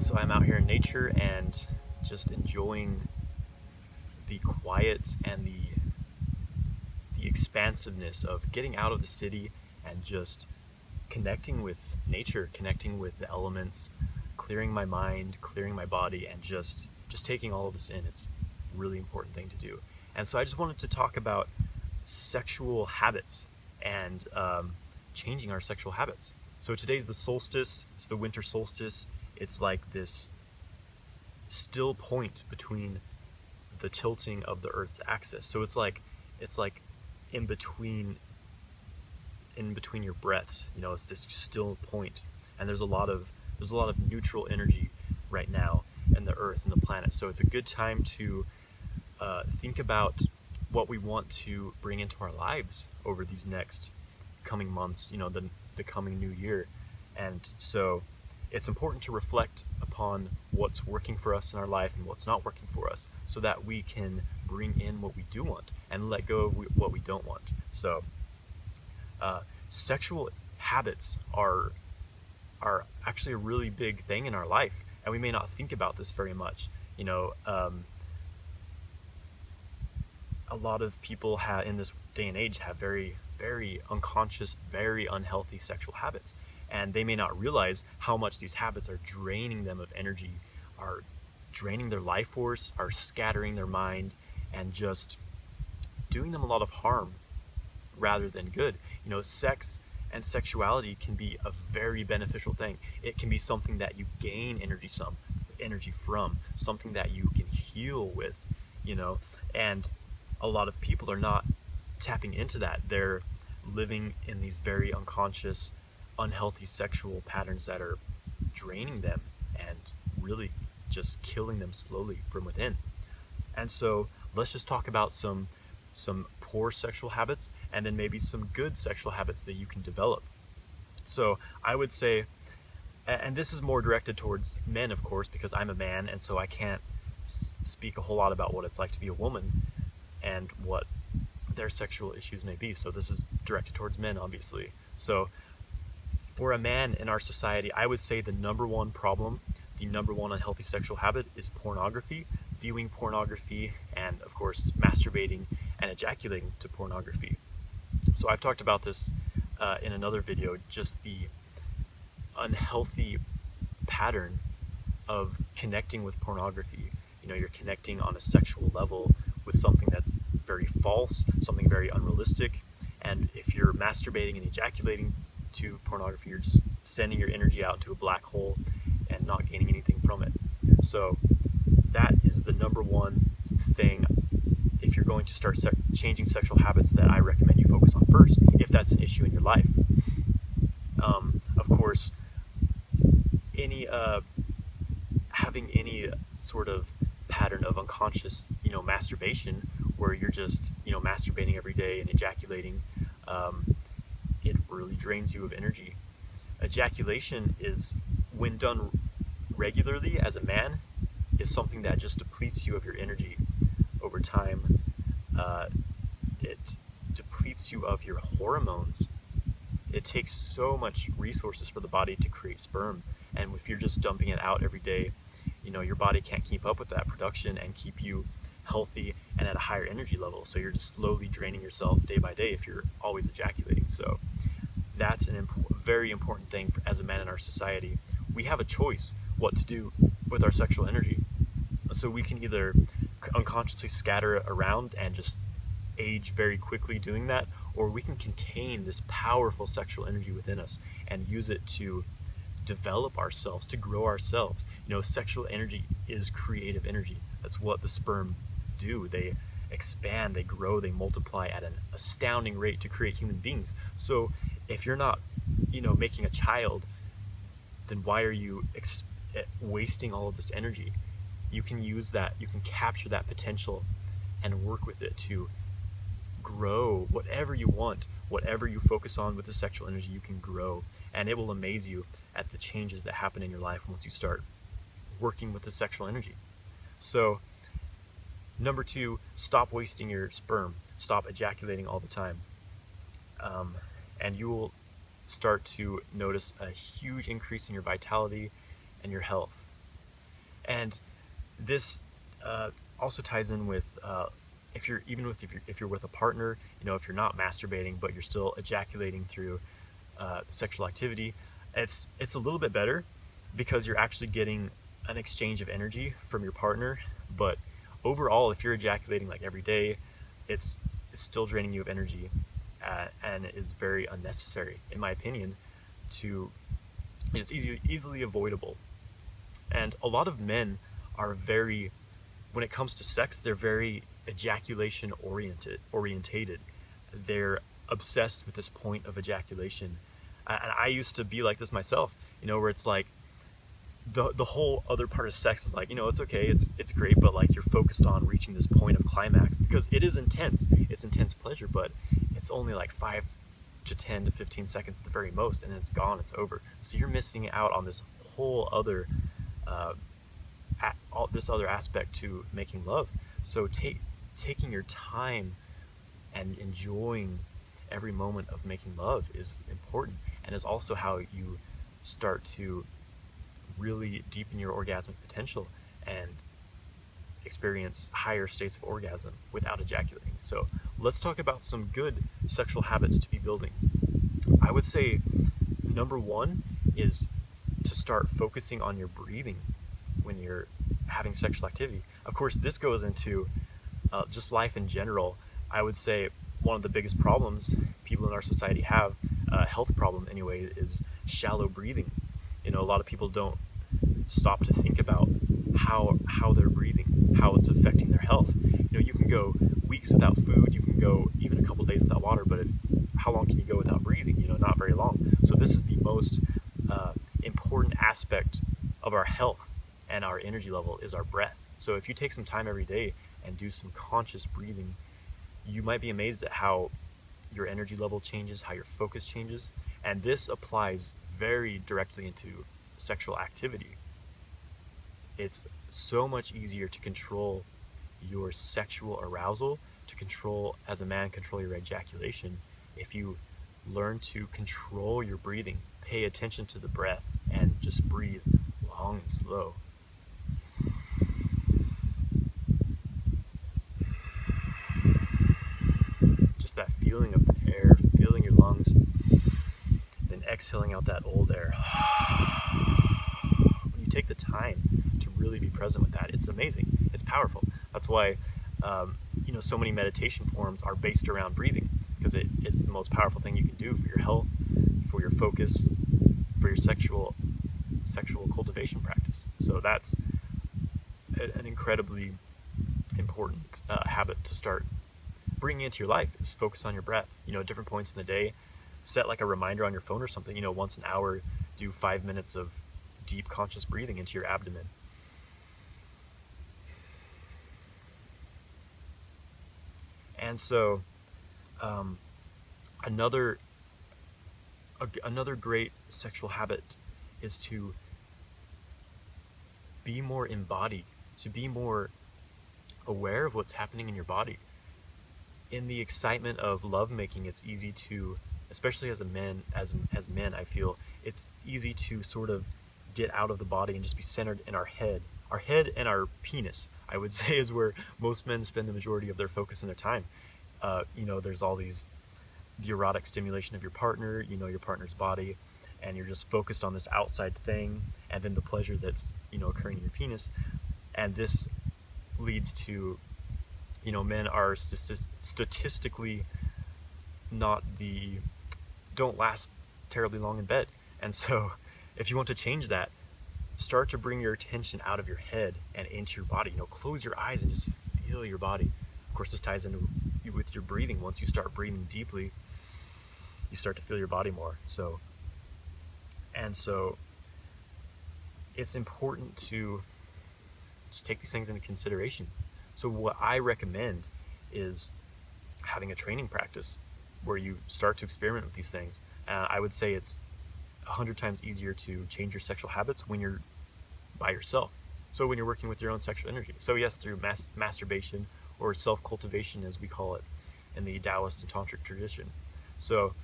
So I'm out here in nature and just enjoying the quiet and the expansiveness of getting out of the city and just connecting with nature, connecting with the elements, clearing my mind, clearing my body, and just taking all of this in. It's a really important thing to do. And so I just wanted to talk about sexual habits and changing our sexual habits. So today's the solstice, it's the winter solstice. It's like this still point between the tilting of the Earth's axis. So it's like in between your breaths. It's this still point, and there's a lot of neutral energy right now in the Earth and the planet. So it's a good time to think about what we want to bring into our lives over these next coming months. The coming new year, and so it's important to reflect upon what's working for us in our life and what's not working for us, so that we can bring in what we do want and let go of what we don't want. So sexual habits are actually a really big thing in our life, and we may not think about this very much. A lot of people in this day and age have very, very unconscious, very unhealthy sexual habits, and they may not realize how much these habits are draining them of energy, are draining their life force, are scattering their mind, and just doing them a lot of harm rather than good. Sex and sexuality can be a very beneficial thing. It can be something that you gain energy from, something that you can heal with, and a lot of people are not tapping into that. They're living in these very unconscious, unhealthy sexual patterns that are draining them and really just killing them slowly from within. And so let's just talk about some poor sexual habits, and then maybe some good sexual habits that you can develop. So I would say, and this is more directed towards men, of course, because I'm a man, and so I can't speak a whole lot about what it's like to be a woman and what their sexual issues may be. So this is directed towards men, obviously. So for a man in our society, I would say the number one problem, the number one unhealthy sexual habit is pornography, viewing pornography, and of course masturbating and ejaculating to pornography. So I've talked about this in another video, just the unhealthy pattern of connecting with pornography. You're connecting on a sexual level with something that's very false, something very unrealistic, and if you're masturbating and ejaculating to pornography, you're just sending your energy out into a black hole and not gaining anything from it. So that is the number one thing, if you're going to start changing sexual habits, that I recommend you focus on first, if that's an issue in your life. Of course, having any sort of pattern of unconscious, masturbation, where you're just, masturbating every day and ejaculating, it really drains you of energy. Ejaculation is, when done regularly as a man, is something that just depletes you of your energy over time. It depletes you of your hormones. It takes so much resources for the body to create sperm, and if you're just dumping it out every day, your body can't keep up with that production and keep you healthy and at a higher energy level. So you're just slowly draining yourself day by day if you're always ejaculating. So that's a very important thing as a man in our society. We have a choice what to do with our sexual energy. So we can either unconsciously scatter it around and just age very quickly doing that, or we can contain this powerful sexual energy within us and use it to develop ourselves, to grow ourselves. Sexual energy is creative energy. That's what the sperm do. They expand, they grow, they multiply at an astounding rate to create human beings. So if you're not, making a child, then why are you wasting all of this energy? You can use that, you can capture that potential and work with it to grow whatever you want. Whatever you focus on with the sexual energy, you can grow, and it will amaze you at the changes that happen in your life once you start working with the sexual energy. So number two, stop wasting your sperm. Stop ejaculating all the time. And you will start to notice a huge increase in your vitality and your health. And this also ties in with if you're if you're with a partner, if you're not masturbating but you're still ejaculating through sexual activity, it's a little bit better because you're actually getting an exchange of energy from your partner. But overall, if you're ejaculating like every day, it's still draining you of energy, and is very unnecessary, in my opinion. To It's easily avoidable. And a lot of men are very, when it comes to sex, they're very ejaculation orientated. They're obsessed with this point of ejaculation. And I used to be like this myself, where it's like the whole other part of sex is like, it's okay, it's great, but like you're focused on reaching this point of climax because it is intense. It's intense pleasure, but it's only like 5 to 10 to 15 seconds at the very most, and then it's gone, it's over. So you're missing out on this whole other this other aspect to making love. So taking your time and enjoying every moment of making love is important, and is also how you start to really deepen your orgasmic potential and experience higher states of orgasm without ejaculating. So let's talk about some good sexual habits to be building. I would say number one is to start focusing on your breathing when you're having sexual activity. Of course, this goes into just life in general. I would say one of the biggest problems people in our society have, a health problem anyway, is shallow breathing. A lot of people don't stop to think about how they're breathing, how it's affecting their health. You can go weeks without food, you can go even a couple days without water, but how long can you go without breathing? Not very long. So this is the most important aspect of our health and our energy level, is our breath. So if you take some time every day and do some conscious breathing, you might be amazed at how your energy level changes, how your focus changes. And this applies very directly into sexual activity. It's so much easier to control your sexual arousal, as a man, control your ejaculation, if you learn to control your breathing, pay attention to the breath, and just breathe long and slow. Just that feeling of the air, feeling your lungs, then exhaling out that old air. When you take the time to really be present with that, it's amazing. It's powerful. That's why so many meditation forms are based around breathing, because it's the most powerful thing you can do for your health, for your focus, for your sexual cultivation practice. So that's an incredibly important habit to start bringing into your life, is focus on your breath. At different points in the day, set like a reminder on your phone or something. Once an hour, do 5 minutes of deep conscious breathing into your abdomen. And so another great sexual habit is to be more embodied, to be more aware of what's happening in your body. In the excitement of lovemaking, it's easy to, especially as men, I feel it's easy to sort of get out of the body and just be centered in our head. Our head and our penis, I would say, is where most men spend the majority of their focus and their time. There's all the erotic stimulation of your partner, your partner's body, and you're just focused on this outside thing, and then the pleasure that's, occurring in your penis. And this leads to, men are statistically don't last terribly long in bed. And so if you want to change that, start to bring your attention out of your head and into your body. Close your eyes and just feel your body. Of course, this ties into with your breathing. Once you start breathing deeply, you start to feel your body more. So it's important to just take these things into consideration. So what I recommend is having a training practice where you start to experiment with these things. I would say it's 100 times easier to change your sexual habits when you're by yourself. So when you're working with your own sexual energy. So yes, through masturbation, or self-cultivation as we call it in the Taoist and Tantric tradition. So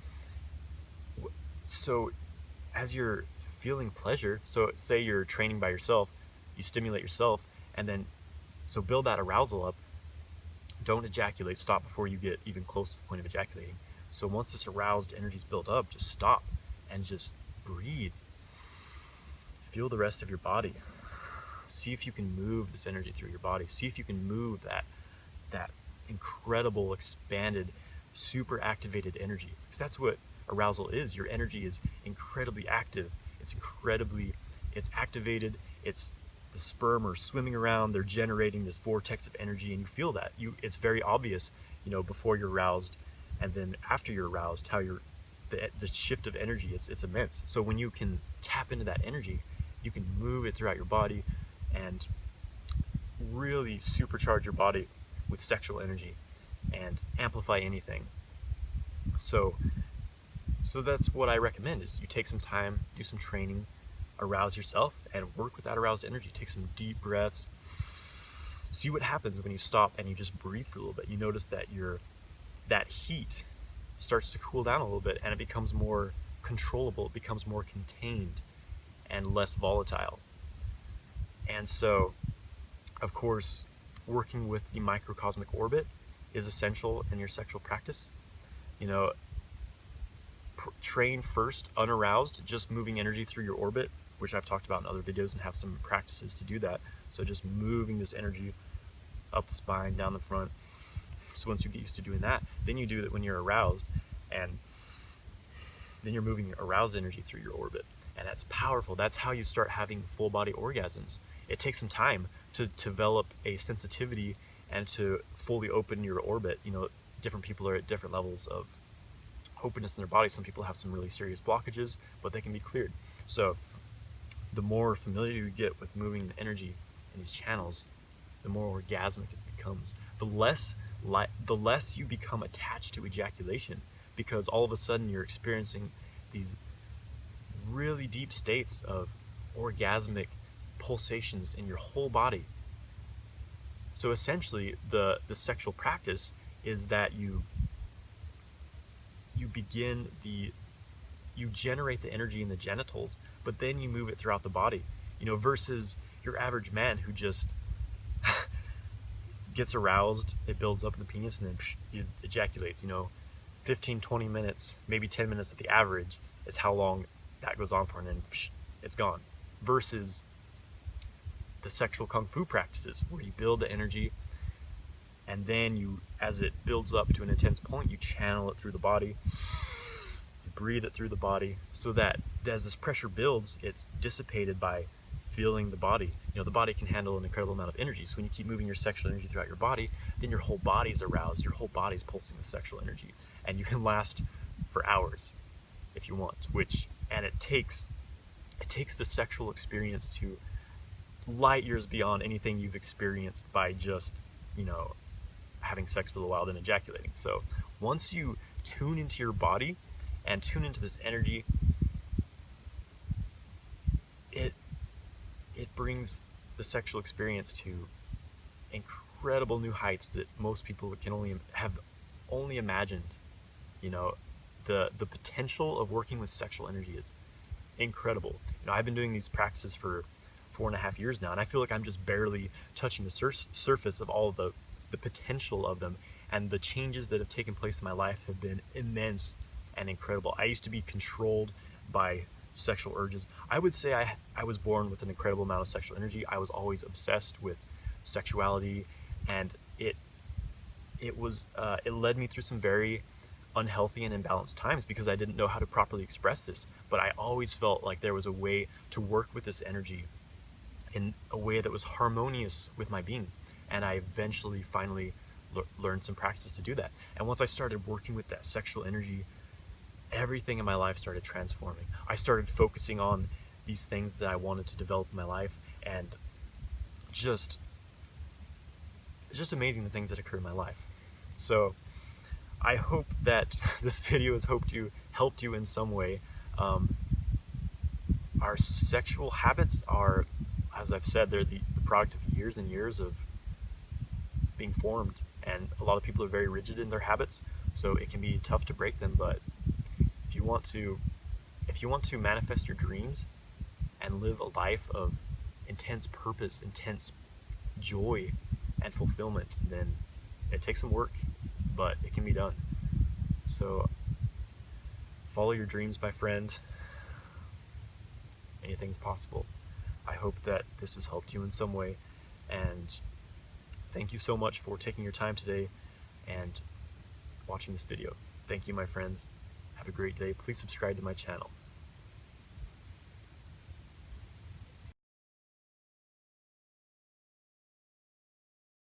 as you're feeling pleasure, so say you're training by yourself, you stimulate yourself, and then so build that arousal up. Don't ejaculate. Stop before you get even close to the point of ejaculating. So once this aroused energy is built up, just stop and just breathe. Feel the rest of your body. See if you can move this energy through your body. See if you can move that incredible, expanded, super activated energy. Because that's what arousal is. Your energy is incredibly active. It's activated. It's the sperm are swimming around. They're generating this vortex of energy, and you feel that. It's very obvious, before you're aroused, and then after you're aroused, how the shift of energy. It's immense. So when you can tap into that energy, you can move it throughout your body and really supercharge your body with sexual energy and amplify anything. So that's what I recommend, is you take some time, do some training, arouse yourself, and work with that aroused energy. Take some deep breaths. See what happens when you stop and you just breathe for a little bit. You notice that that heat starts to cool down a little bit, and it becomes more controllable. It becomes more contained and less volatile. And so, of course, working with the microcosmic orbit is essential in your sexual practice. Train first unaroused, just moving energy through your orbit, which I've talked about in other videos, and have some practices to do that. So just moving this energy up the spine, down the front. So once you get used to doing that, then you do it when you're aroused, and then you're moving your aroused energy through your orbit. And that's powerful. That's how you start having full body orgasms. It takes some time to develop a sensitivity and to fully open your orbit. Different people are at different levels of openness in their body. Some people have some really serious blockages, but they can be cleared. So the more familiar you get with moving the energy in these channels, the more orgasmic it becomes. The less you become attached to ejaculation, because all of a sudden you're experiencing these really deep states of orgasmic pulsations in your whole body. So essentially, the sexual practice is that you generate the energy in the genitals, but then you move it throughout the body, versus your average man who just gets aroused, it builds up in the penis, and then it ejaculates. 15, 20 minutes, maybe 10 minutes at the average is how long that goes on for, and then it's gone. Versus the sexual kung fu practices, where you build the energy, and then as it builds up to an intense point, you channel it through the body, you breathe it through the body, so that as this pressure builds, it's dissipated by feeling the body. The body can handle an incredible amount of energy. So when you keep moving your sexual energy throughout your body, then your whole body's aroused, your whole body's pulsing with sexual energy, and you can last for hours if you want. And it takes the sexual experience to light years beyond anything you've experienced by just having sex for a while then ejaculating. So once you tune into your body and tune into this energy, it brings the sexual experience to incredible new heights that most people can only imagined. The potential of working with sexual energy is incredible. I've been doing these practices for 4.5 years now, and I feel like I'm just barely touching the surface of all the potential of them, and the changes that have taken place in my life have been immense and incredible. I used to be controlled by sexual urges. I would say I was born with an incredible amount of sexual energy. I was always obsessed with sexuality, and it led me through some very unhealthy and imbalanced times, because I didn't know how to properly express this. But I always felt like there was a way to work with this energy in a way that was harmonious with my being. And I eventually finally learned some practices to do that. And once I started working with that sexual energy, everything in my life started transforming. I started focusing on these things that I wanted to develop in my life, and just amazing the things that occurred in my life. So I hope that this video has helped you in some way. Our sexual habits are, as I've said, they're the product of years and years of being formed, and a lot of people are very rigid in their habits, so it can be tough to break them. But if you want to manifest your dreams and live a life of intense purpose, intense joy and fulfillment, then it takes some work, but it can be done. So follow your dreams, my friend. Anything's possible. I hope that this has helped you in some way, and thank you so much for taking your time today and watching this video. Thank you, my friends. Have a great day. Please subscribe to my channel.